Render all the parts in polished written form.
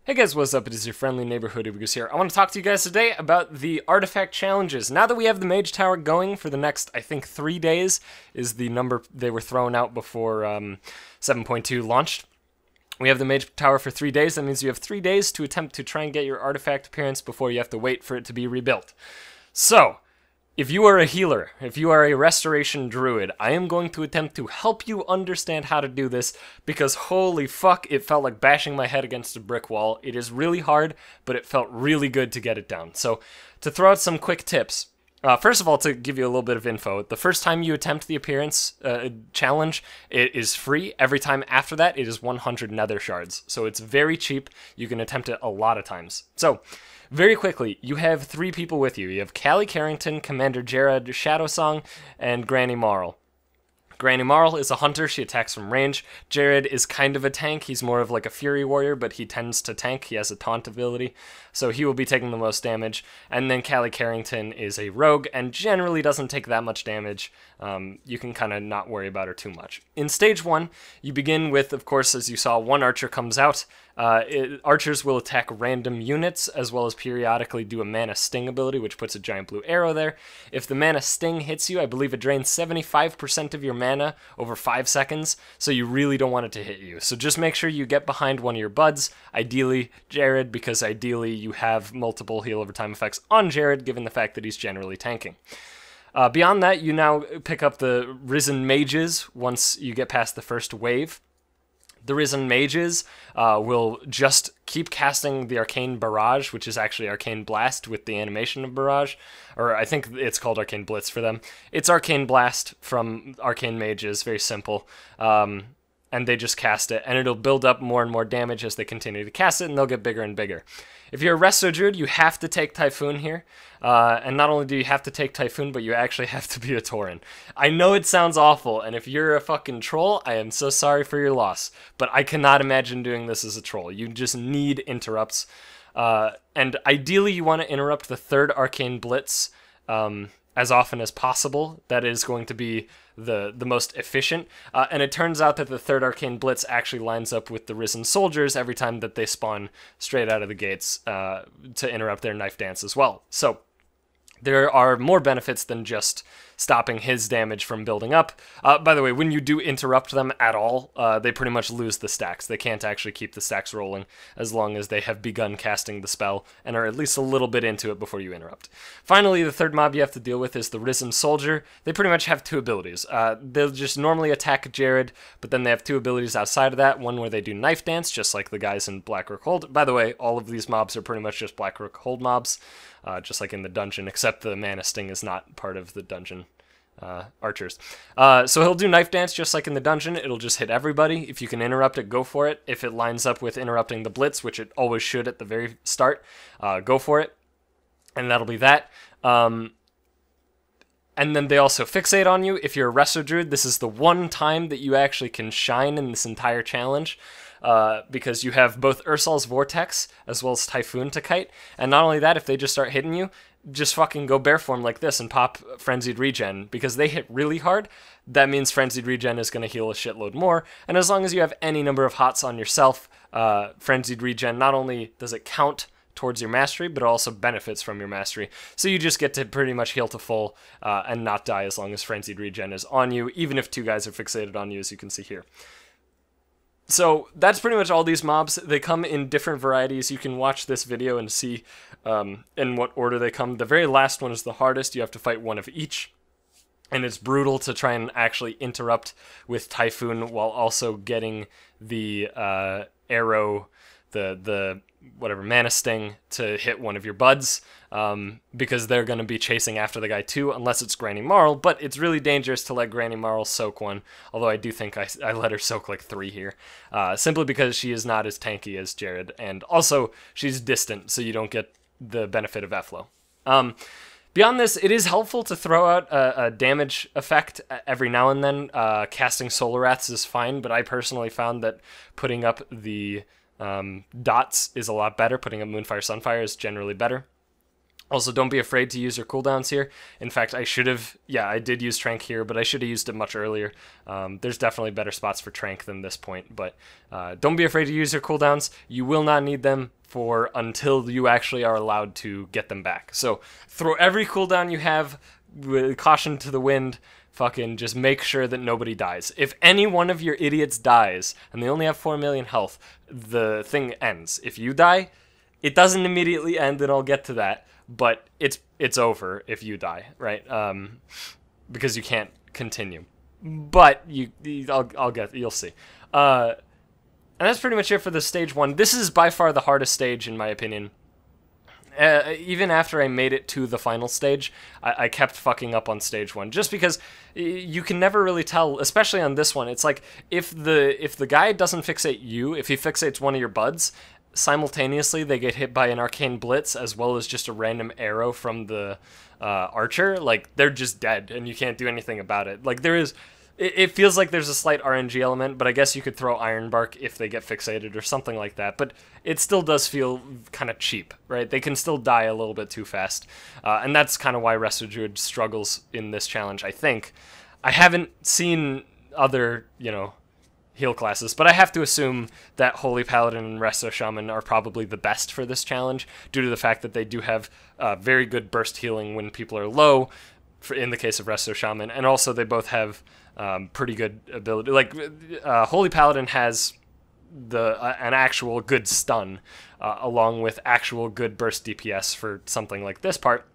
Hey guys, what's up? It is your friendly neighborhood UberGoose here. I want to talk to you guys today about the artifact challenges. Now that we have the mage tower going for the next, I think, 3 days is the number they were throwing out before 7.2 launched. We have the mage tower for 3 days. That means you have 3 days to attempt to try and get your artifact appearance before you have to wait for it to be rebuilt. So, if you are a healer, if you are a restoration druid, I am going to attempt to help you understand how to do this because holy fuck, it felt like bashing my head against a brick wall. It is really hard, but it felt really good to get it down. So to throw out some quick tips, first of all, to give you a little bit of info, the first time you attempt the appearance challenge, it is free. Every time after that, it is 100 nether shards. So it's very cheap. You can attempt it a lot of times. So very quickly, you have 3 people with you. You have Callie Carrington, Commander Jared Shadowsong, and Granny Marl. Granny Marl is a hunter. She attacks from range. Jared is kind of a tank. He's more of like a fury warrior, but he tends to tank. He has a taunt ability, so he will be taking the most damage. And then Callie Carrington is a rogue and generally doesn't take that much damage. You can kind of not worry about her too much. In stage 1, you begin with, of course, as you saw, 1 archer comes out. Archers will attack random units, as well as periodically do a mana sting ability, which puts a giant blue arrow there. If the mana sting hits you, I believe it drains 75% of your mana over 5 seconds, so you really don't want it to hit you. So just make sure you get behind one of your buds, ideally Jared, because ideally you have multiple heal over time effects on Jared, given the fact that he's generally tanking. Beyond that, you now pick up the Risen Mages once you get past the first wave. The Risen Mages will just keep casting the Arcane Barrage, which is actually Arcane Blast with the animation of Barrage. Or I think it's called Arcane Blitz for them. It's Arcane Blast from Arcane Mages, very simple. And they just cast it, and it'll build up more and more damage as they continue to cast it, and they'll get bigger and bigger. If you're a Resto Druid, you have to take Typhoon here. And not only do you have to take Typhoon, but you actually have to be a Tauren. I know it sounds awful, and if you're a fucking troll, I am so sorry for your loss. But I cannot imagine doing this as a troll. You just need interrupts. And ideally, you want to interrupt the 3rd Arcane Blitz as often as possible. That is going to be the most efficient. And it turns out that the 3rd Arcane Blitz actually lines up with the Risen Soldiers every time that they spawn straight out of the gates to interrupt their knife dance as well. So there are more benefits than just stopping his damage from building up. By the way, when you do interrupt them at all, they pretty much lose the stacks. They can't actually keep the stacks rolling as long as they have begun casting the spell and are at least a little bit into it before you interrupt. Finally, the 3rd mob you have to deal with is the Risen Soldier. They pretty much have 2 abilities. They'll just normally attack Jared, but then they have 2 abilities outside of that. One where they do Knife Dance, just like the guys in Blackrock Hold. By the way, all of these mobs are pretty much just Blackrock Hold mobs, just like in the dungeon, except the Mana Sting is not part of the dungeon archers. So he'll do Knife Dance just like in the dungeon. It'll just hit everybody. If you can interrupt it, go for it. If it lines up with interrupting the Blitz, which it always should at the very start, go for it. And that'll be that. And then they also fixate on you. If you're a Resto Druid, this is the one time that you actually can shine in this entire challenge. Because you have both Ursol's Vortex as well as Typhoon to kite. And not only that, if they just start hitting you, just fucking go bear form like this and pop Frenzied Regen, because they hit really hard. That means Frenzied Regen is going to heal a shitload more, and as long as you have any number of hots on yourself, Frenzied Regen, not only does it count towards your mastery, but it also benefits from your mastery. So you just get to pretty much heal to full and not die as long as Frenzied Regen is on you, even if 2 guys are fixated on you, as you can see here. So that's pretty much all these mobs. They come in different varieties. You can watch this video and see in what order they come. The very last one is the hardest. You have to fight 1 of each. And it's brutal to try and actually interrupt with Typhoon while also getting the arrow, the whatever, Mana Sting to hit one of your buds, because they're going to be chasing after the guy too, unless it's Granny Marl, but it's really dangerous to let Granny Marl soak one, although I do think I let her soak like 3 here, simply because she is not as tanky as Jared, and also she's distant, so you don't get the benefit of F-Flow. Beyond this, it is helpful to throw out a damage effect every now and then. Casting Solar Wraths is fine, but I personally found that putting up the dots is a lot better. Putting up Moonfire, Sunfire is generally better. Also, don't be afraid to use your cooldowns here. In fact, I did use Trank here, but I should have used it much earlier. There's definitely better spots for Trank than this point, but don't be afraid to use your cooldowns. You will not need them for until you actually are allowed to get them back. So throw every cooldown you have with caution to the wind. Fucking just make sure that nobody dies. If any one of your idiots dies, and they only have 4 million health, the thing ends. If you die, it doesn't immediately end, and I'll get to that. But it's over if you die, right? Because you can't continue. But you'll see. And that's pretty much it for the stage 1. This is by far the hardest stage in my opinion. Even after I made it to the final stage, I kept fucking up on stage 1 just because you can never really tell, especially on this one. It's like if the guy doesn't fixate you, if he fixates one of your buds, simultaneously they get hit by an arcane blitz as well as just a random arrow from the archer. Like, they're just dead and you can't do anything about it. Like, it feels like there's a slight RNG element, but I guess you could throw Iron Bark if they get fixated or something like that. But it still does feel kind of cheap, right? They can still die a little bit too fast. And that's kind of why Resto Druid struggles in this challenge, I think. I haven't seen other, heal classes, but I have to assume that Holy Paladin and Resto Shaman are probably the best for this challenge due to the fact that they do have very good burst healing when people are low, in the case of Resto Shaman, and also they both have pretty good ability. Like, Holy Paladin has an actual good stun, along with actual good burst DPS for something like this part.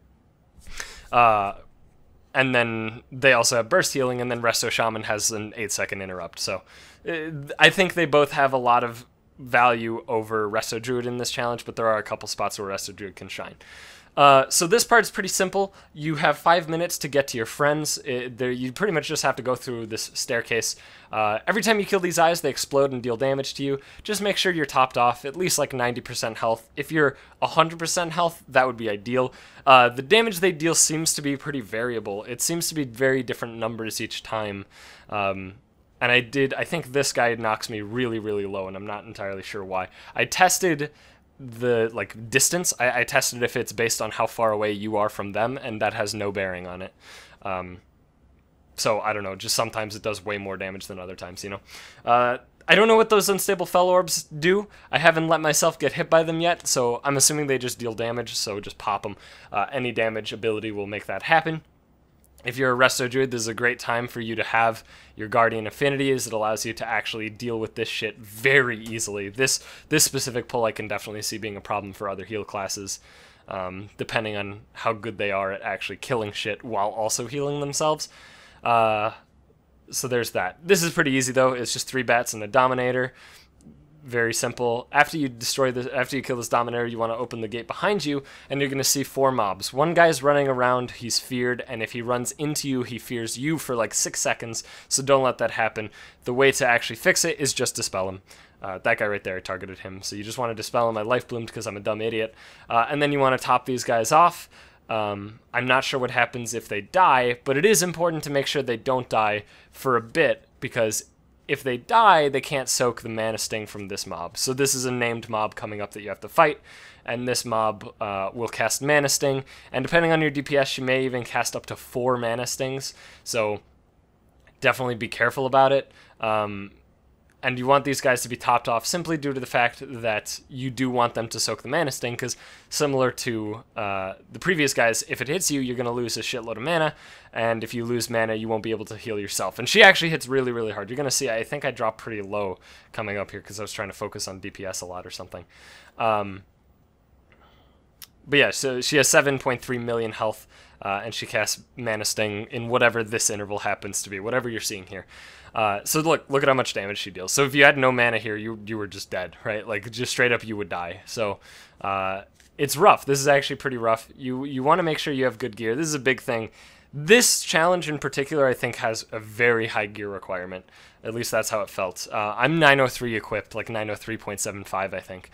And then they also have burst healing, and then Resto Shaman has an 8-second interrupt. So I think they both have a lot of value over Resto Druid in this challenge, but there are a couple spots where Resto Druid can shine. So this part's pretty simple. You have 5 minutes to get to your friends. You pretty much just have to go through this staircase. Every time you kill these eyes, they explode and deal damage to you. Just make sure you're topped off, at least like 90% health. If you're 100% health, that would be ideal. The damage they deal seems to be pretty variable. It seems to be very different numbers each time. And I think this guy knocks me really, really low, and I'm not entirely sure why. I tested the distance. I tested if it's based on how far away you are from them, and that has no bearing on it. So I don't know, just sometimes it does way more damage than other times, I don't know what those unstable fell orbs do. I haven't let myself get hit by them yet, so I'm assuming they just deal damage, so just pop them. Any damage ability will make that happen. If you're a Resto Druid, this is a great time for you to have your Guardian Affinities. It allows you to actually deal with this shit very easily. This specific pull I can definitely see being a problem for other heal classes, depending on how good they are at actually killing shit while also healing themselves. So there's that. This is pretty easy though. It's just 3 bats and a Dominator. Very simple. After you kill this Dominator, you want to open the gate behind you, and you're going to see 4 mobs. One guy's running around, he's feared, and if he runs into you, he fears you for like 6 seconds, so don't let that happen. The way to actually fix it is just dispel him. That guy right there, I targeted him, so you just want to dispel him. I life bloomed because I'm a dumb idiot. And then you want to top these guys off. I'm not sure what happens if they die, but it is important to make sure they don't die for a bit, because if they die, they can't soak the Mana Sting from this mob. So this is a named mob coming up that you have to fight, and this mob will cast Mana Sting, and depending on your DPS, you may even cast up to 4 Mana Stings, so definitely be careful about it. And you want these guys to be topped off simply due to the fact that you do want them to soak the Mana Sting, because similar to the previous guys, if it hits you, you're going to lose a shitload of mana, and if you lose mana, you won't be able to heal yourself. And she actually hits really, really hard. You're going to see, I think I dropped pretty low coming up here because I was trying to focus on DPS a lot or something. But yeah, so she has 7.3 million health, and she casts Mana Sting in whatever this interval happens to be, whatever you're seeing here. So look at how much damage she deals. So if you had no mana here, you were just dead, right? Like, just straight up you would die. So it's rough. This is actually pretty rough. You want to make sure you have good gear. This is a big thing. This challenge in particular, I think, has a very high gear requirement. At least that's how it felt. I'm 903 equipped, like 903.75, I think.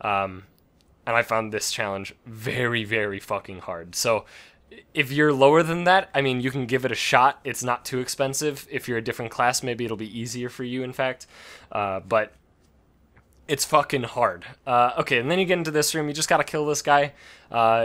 And I found this challenge very, very fucking hard. So if you're lower than that, I mean, you can give it a shot. It's not too expensive. If you're a different class, maybe it'll be easier for you, in fact. But It's fucking hard. Okay, and then you get into this room. You just gotta kill this guy.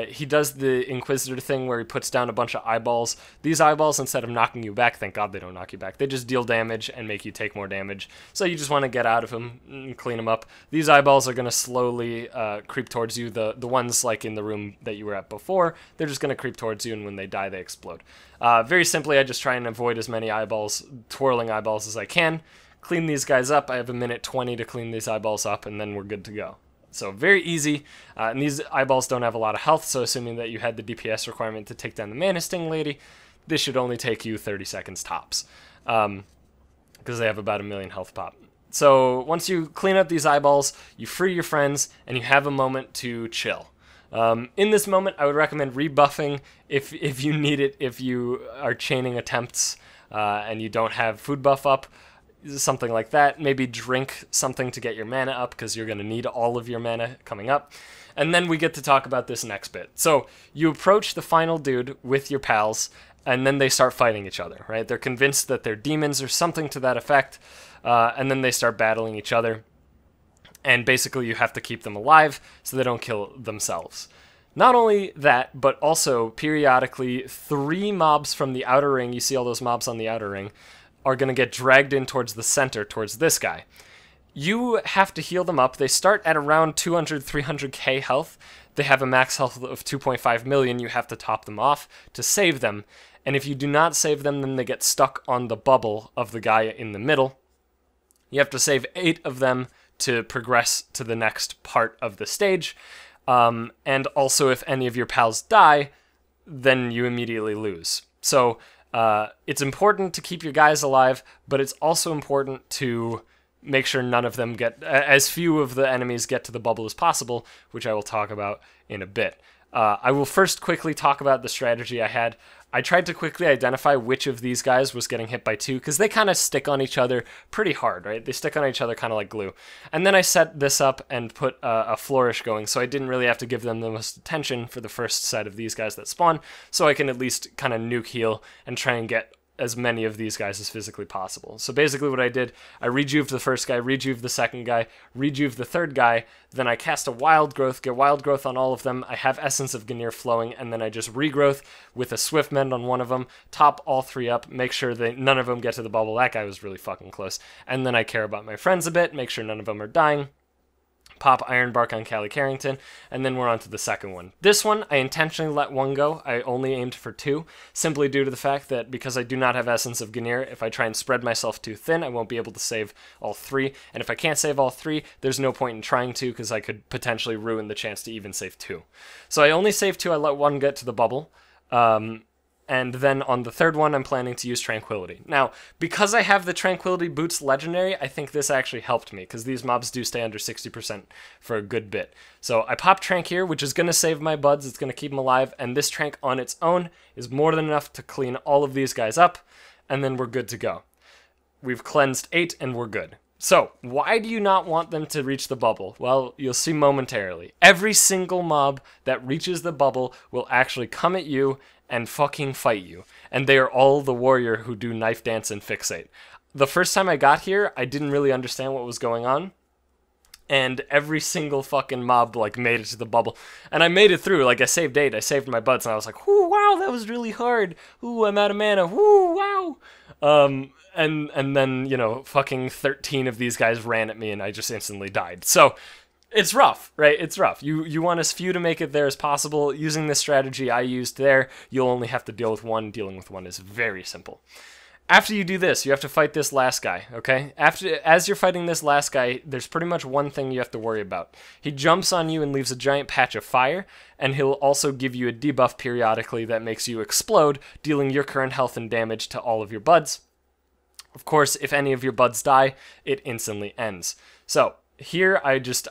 He does the Inquisitor thing where he puts down a bunch of eyeballs. These eyeballs, instead of knocking you back, thank God they don't knock you back, they just deal damage and make you take more damage. So you just want to get out of him and clean him up. These eyeballs are going to slowly creep towards you. The ones like in the room that you were at before, they're just going to creep towards you, and when they die, they explode. Very simply, I just try and avoid as many eyeballs, twirling eyeballs as I can. Clean these guys up. I have a minute 20 to clean these eyeballs up, and then we're good to go. So very easy, and these eyeballs don't have a lot of health, so assuming that you had the DPS requirement to take down the Mana Sting lady, this should only take you 30 seconds tops, because they have about 1,000,000 health pop. So once you clean up these eyeballs, you free your friends, and you have a moment to chill. In this moment, I would recommend rebuffing if you need it, if you are chaining attempts and you don't have food buff up, something like that. Maybe drink something to get your mana up, because you're going to need all of your mana coming up. And then we get to talk about this next bit. So you approach the final dude with your pals, and then they start fighting each other, right? They're convinced that they're demons or something to that effect, and then they start battling each other. And basically you have to keep them alive so they don't kill themselves. Not only that, but also periodically 3 mobs from the outer ring, you see all those mobs on the outer ring, are going to get dragged in towards the center, towards this guy. You have to heal them up. They start at around 200, 300k health. They have a max health of 2.5 million. You have to top them off to save them. And if you do not save them, then they get stuck on the bubble of the guy in the middle. You have to save 8 of them to progress to the next part of the stage. And also, if any of your pals die, then you immediately lose. So it's important to keep your guys alive, but it's also important to make sure none of them get, as few of the enemies get to the bubble as possible, which I will talk about in a bit. I will first quickly talk about the strategy I had. I tried to quickly identify which of these guys was getting hit by 2, because they kind of stick on each other pretty hard, right? They stick on each other kind of like glue. And then I set this up and put a flourish going, so I didn't really have to give them the most attention for the first set of these guys that spawn, so I can at least kind of nuke heal and try and get as many of these guys as physically possible. So basically what I did, I rejuved the first guy, rejuved the second guy, rejuved the third guy, then I cast a Wild Growth, get Wild Growth on all of them, I have Essence of Ganir flowing, and then I just regrowth with a Swift Mend on one of them, top all 3 up, make sure that none of them get to the bubble. That guy was really fucking close. And then I care about my friends a bit, make sure none of them are dying. Pop Iron Bark on Callie Carrington, and then we're on to the second one. This one, I intentionally let 1 go. I only aimed for 2, simply due to the fact that because I do not have Essence of Ganir, if I try and spread myself too thin, I won't be able to save all 3, and if I can't save all 3, there's no point in trying to, because I could potentially ruin the chance to even save 2. So I only saved 2, I let 1 get to the bubble, and then on the third one, I'm planning to use Tranquility. Now, because I have the Tranquility Boots Legendary, I think this actually helped me, because these mobs do stay under 60% for a good bit. So I pop Trank here, which is going to save my buds, it's going to keep them alive, and this Trank on its own is more than enough to clean all of these guys up, and then we're good to go. We've cleansed 8, and we're good. So, why do you not want them to reach the bubble? Well, you'll see momentarily. Every single mob that reaches the bubble will actually come at you and fucking fight you. And they are all the warrior who do knife dance and fixate. The first time I got here, I didn't really understand what was going on. And every single fucking mob, like, made it to the bubble. And I made it through. Like, I saved 8. I saved my butts. And I was like, whoo, wow, that was really hard. Ooh, I'm out of mana. Whoo, wow. And then, you know, fucking 13 of these guys ran at me and I just instantly died. So, it's rough, right? It's rough. You want as few to make it there as possible. Using this strategy I used there, you'll only have to deal with 1. Dealing with 1 is very simple. After you do this, you have to fight this last guy, okay? As you're fighting this last guy, there's pretty much one thing you have to worry about. He jumps on you and leaves a giant patch of fire, and he'll also give you a debuff periodically that makes you explode, dealing your current health and damage to all of your buds. Of course, if any of your buds die, it instantly ends. So, here I just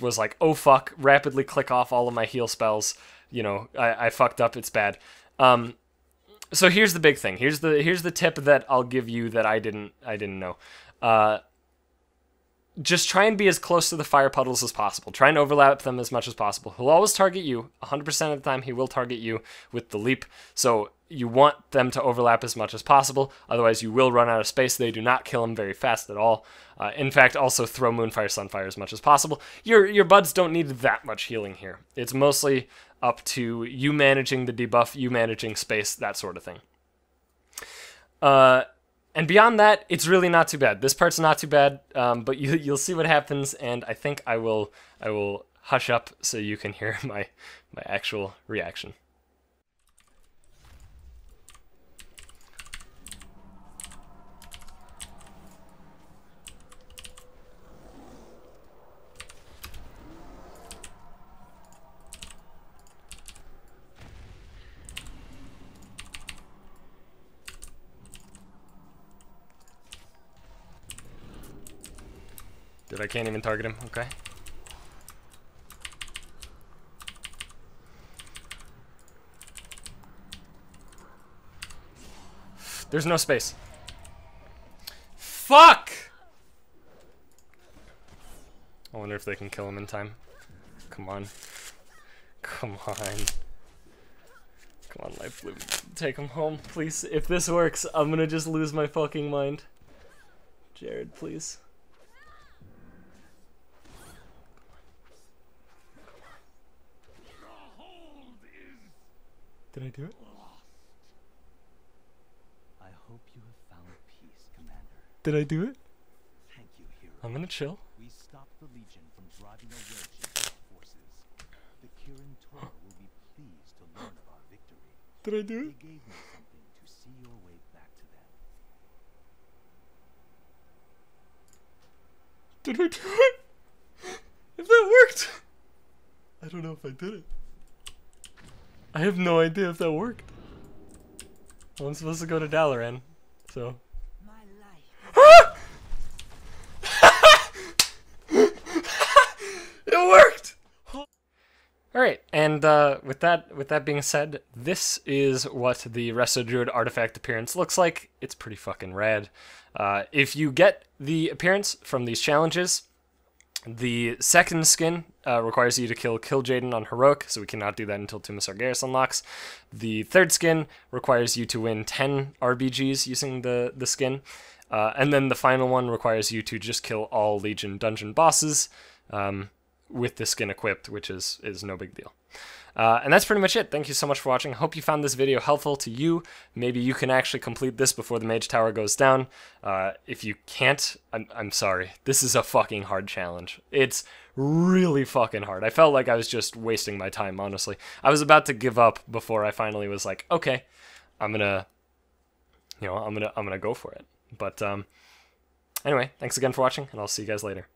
was like, oh fuck, rapidly click off all of my heal spells. You know, I fucked up, it's bad. So here's the big thing. Here's the tip that I'll give you that I didn't know. Just try and be as close to the fire puddles as possible. Try and overlap them as much as possible. He'll always target you. 100% of the time he will target you with the leap. So you want them to overlap as much as possible, otherwise you will run out of space. They do not kill them very fast at all. In fact, also throw Moonfire, Sunfire as much as possible. Your buds don't need that much healing here. It's mostly up to you managing the debuff, you managing space, that sort of thing. And beyond that, it's really not too bad. This part's not too bad, but you'll see what happens, and I think I will hush up so you can hear my actual reaction. I can't even target him. Okay. There's no space. Fuck! I wonder if they can kill him in time. Come on. Come on. Come on, Life Bloom. Take him home, please. If this works, I'm gonna just lose my fucking mind. Jared, please. Did I do it? I hope you have found peace, Commander. Did I do it? Thank you, hero. I'm gonna chill. We stopped the Legion from driving away Jacob's forces. The Kirin Tor will be pleased to learn of our victory. Did I do it? They gave me something to see your way back to them. Did I do it? If that worked! I don't know if I did it. I have no idea if that worked. Well, I'm supposed to go to Dalaran, so. My life. It worked! Alright, and with that being said, this is what the Resto Druid artifact appearance looks like. It's pretty fucking rad. If you get the appearance from these challenges, the second skin requires you to kill Jaden on Heroic, so we cannot do that until Tomb of Sargeras unlocks. The third skin requires you to win 10 RBGs using the skin. And then the final one requires you to just kill all Legion dungeon bosses with the skin equipped, which is no big deal. And that's pretty much it. Thank you so much for watching. I hope you found this video helpful to you. Maybe you can actually complete this before the Mage Tower goes down. If you can't, I'm sorry. This is a fucking hard challenge. It's really fucking hard. I felt like I was just wasting my time, honestly. I was about to give up before I finally was like, okay, I'm gonna go for it. But anyway, thanks again for watching, and I'll see you guys later.